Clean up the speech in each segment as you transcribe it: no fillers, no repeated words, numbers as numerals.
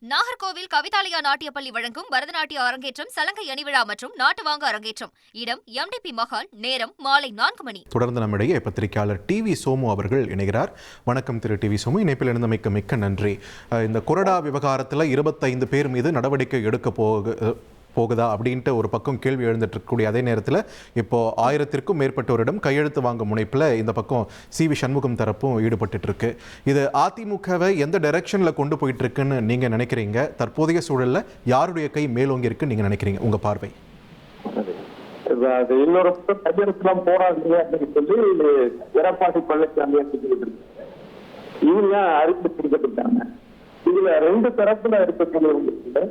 நாகர்கோவில் கவிதாலயா நாட்டியப்பள்ளி வழங்கும் பரதநாட்டிய அரங்கேற்றம், சலங்கை அணிவிழா மற்றும் நாட்டுவாங்க அரங்கேற்றம். இடம் எம்டிபி மஹால். நேரம் மாலை 4 மணி. தொடர்ந்து நம்மிடையே பத்திரிகையாளர் டிவி சோமு அவர்கள் இணைகிறார். வணக்கம் திரு டிவி சோமு, இணைப்பில் இணைந்தமைக்கு மிக்க நன்றி. இந்த கொறடா விவகாரத்தில் 25 பேர் மீது நடவடிக்கை எடுக்க போகுதா அப்படின்ட்டு ஒரு பக்கம் கேள்வி எழுந்துட்டு இருக்கக்கூடிய அதே நேரத்தில் இப்போ 1000க்கும் மேற்பட்டோரிடம் கையெழுத்து வாங்க முனைப்பில் இந்த பக்கம் சி.வி. சண்முகம் தரப்பும் ஈடுபட்டு இருக்கு. இது அதிமுகவை எந்த டைரக்ஷனில் கொண்டு போயிட்டு இருக்குன்னு நீங்க நினைக்கிறீங்க? தற்போதைய சூழல்ல யாருடைய கை மேலோங்கி இருக்குன்னு நீங்க நினைக்கிறீங்க? உங்க பார்வை. இன்னொரு கையெழுத்துலாம் போராடுங்க அப்படின்னு சொல்லி எடப்பாடி பழனிசாமி இவங்க அறிவிப்பு கொடுக்கப்பட்டாங்க. இதுல 2 தரப்புல இருக்கக்கூடிய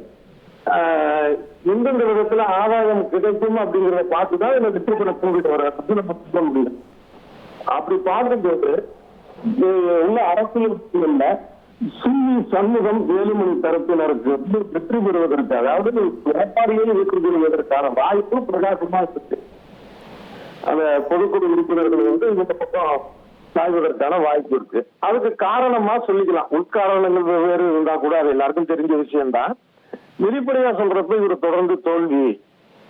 எந்தெந்த விதத்துல ஆதாயம் கிடைக்கும் அப்படிங்கிறத பார்த்துதான் இந்த வெற்றி பெற தூங்கிட்டு வர சொல்ல முடியும். அப்படி பார்க்கும்போது உள்ள அரசியல் சி.வி. சண்முகம் வேலுமணி தரப்பினருக்கு வெற்றி பெறுவதற்கு, அதாவது எடப்பாடியை வெற்றி பெறுவதற்கான வாய்ப்பு பிரகாசமா இருக்கு. அந்த பொதுக்குழு உறுப்பினர்கள் இந்த பக்கம் சாய்வதற்கான வாய்ப்பு இருக்கு. அதுக்கு காரணமா சொல்லிக்கலாம். உட்காரணங்கள் வெவ்வேறு இருந்தா கூட அது எல்லாருக்கும் தெரிஞ்ச விஷயம்தான். வெளிப்படையா சொல்றப்ப இவர் தொடர்ந்து தோல்வி,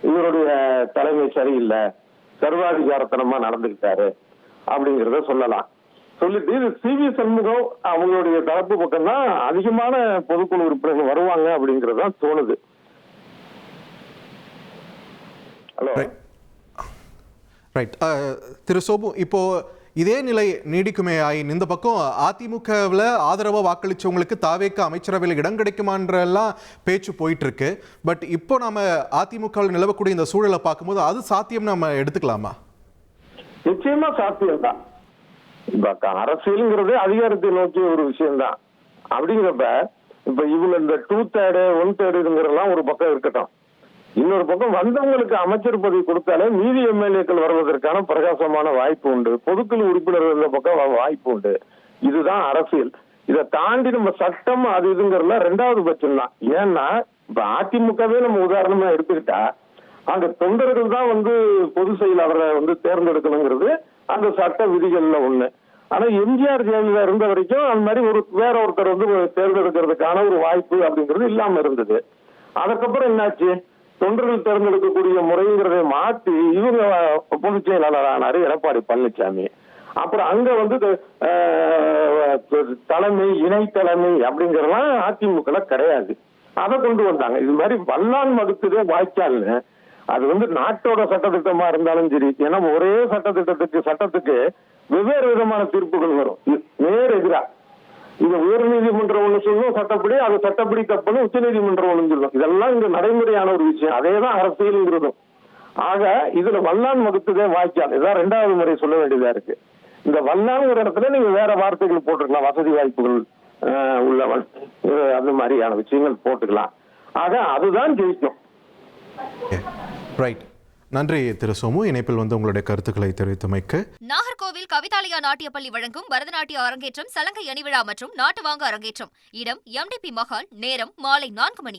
இவருடைய தலைமை சரியில்லை, சர்வாதிகாரத்தனமா நடந்துகிட்டாரு அப்படிங்கிறத சொல்லலாம். சொல்லிட்டு இது சி.வி. சண்முகம் அவங்களுடைய தரப்பு பக்கம் தான் அதிகமான பொதுக்குழு உறுப்பினர்கள் வருவாங்க அப்படிங்கறதுதான் தோணுது. Hello, right. திரு சோபு, இப்போ இதே நிலை நீடிக்குமே ஆயின் இந்த பக்கம் அதிமுகவில் ஆதரவாக வாக்களிச்சவங்களுக்கு தாவேக்க அமைச்சரவையில் இடம் கிடைக்குமான்றெல்லாம் பேச்சு போயிட்டு இருக்கு. பட் இப்போ நம்ம அதிமுகவில் நிலவக்கூடிய இந்த சூழலை பார்க்கும்போது அது சாத்தியம் நம்ம எடுத்துக்கலாமா? நிச்சயமா சாத்தியம் தான். அரசியலுங்கிறது அதிகாரத்தை நோக்கிய ஒரு விஷயம்தான். அப்படிங்கிறப்ப இப்ப இவங்க இந்த 2/3 1/3 ஒரு பக்கம் இருக்கட்டும். இன்னொரு பக்கம் வந்தவங்களுக்கு அமைச்சர் பதவி கொடுத்தாலே மீதி எம்எல்ஏக்கள் வருவதற்கான பிரகாசமான வாய்ப்பு உண்டு. பொதுக்குழு உறுப்பினர்கள் இந்த பக்கம் வாய்ப்பு உண்டு. இதுதான் அரசியல். இதை தாண்டி நம்ம சட்டம் அது இதுங்கிறதுல 2வது பட்சம் தான். ஏன்னா இப்ப அதிமுகவே நம்ம உதாரணமா எடுத்துக்கிட்டா அங்க தொண்டர்கள் தான் பொது செயலாளரை தேர்ந்தெடுக்கணுங்கிறது அந்த சட்ட விதிகள்ல ஒண்ணு. ஆனா எம்ஜிஆர் ஜெயலலிதா இருந்த வரைக்கும் அந்த மாதிரி வேற ஒருத்தர் தேர்ந்தெடுக்கிறதுக்கான ஒரு வாய்ப்பு அப்படிங்கிறது இல்லாம இருந்தது. அதுக்கப்புறம் என்னாச்சு? தொண்டர்கள் தேர்ந்தெடுக்கக்கூடிய முறைங்கிறதை மாற்றி இவங்க பொதுச் செயலாளர் ஆனாரு எடப்பாடி பழனிசாமி. அப்புறம் அங்க தலைமை, இணை தலைமை அப்படிங்கறதெல்லாம் அதிமுக கிடையாது. அதை கொண்டு வந்தாங்க. இது மாதிரி வல்லான் மகுத்துதே வாய்க்கால்னு அது நாட்டோட சட்டத்திட்டமா இருந்தாலும் சரி. ஏன்னா ஒரே சட்டத்துக்கு வெவ்வேறு விதமான தீர்ப்புகள் வரும் நேர் எதிரா. இது உயர் நீதிமன்றம் ஒண்ணு சொல்லும் சட்டப்படி, அது சட்டப்படி தப்புன்னு உச்ச நீதிமன்றம் ஒண்ணு சொல்லும். இதெல்லாம் இங்க நடைமுறையான ஒரு விஷயம். அதேதான் அரசியலுங்கிறதும். ஆக இதுல வல்லான் வகுத்ததே வாய்க்கால். இதான் 2வது முறை சொல்ல வேண்டியதா இருக்கு. இந்த வல்லான்ங்கிற இடத்துல நீங்க வேற வார்த்தைகள் போட்டுக்கலாம். வசதி வாய்ப்புகள் உள்ளவன், அந்த மாதிரியான விஷயங்கள் போட்டுக்கலாம். ஆக அதுதான் ஜெயிக்கும். ரைட். நன்றி திரு சோமு, இணைப்பில் உங்களுடைய கருத்துக்களை தெரிவித்தமைக்கு. நாகர்கோவில் கவிதாலயா நாட்டியப்பள்ளி வழங்கும் பரதநாட்டிய அரங்கேற்றம், சலங்கை அணிவிழா மற்றும் நாட்டுவாங்க அரங்கேற்றம். இடம் எம்டிபி மஹால். நேரம் மாலை 4 மணி.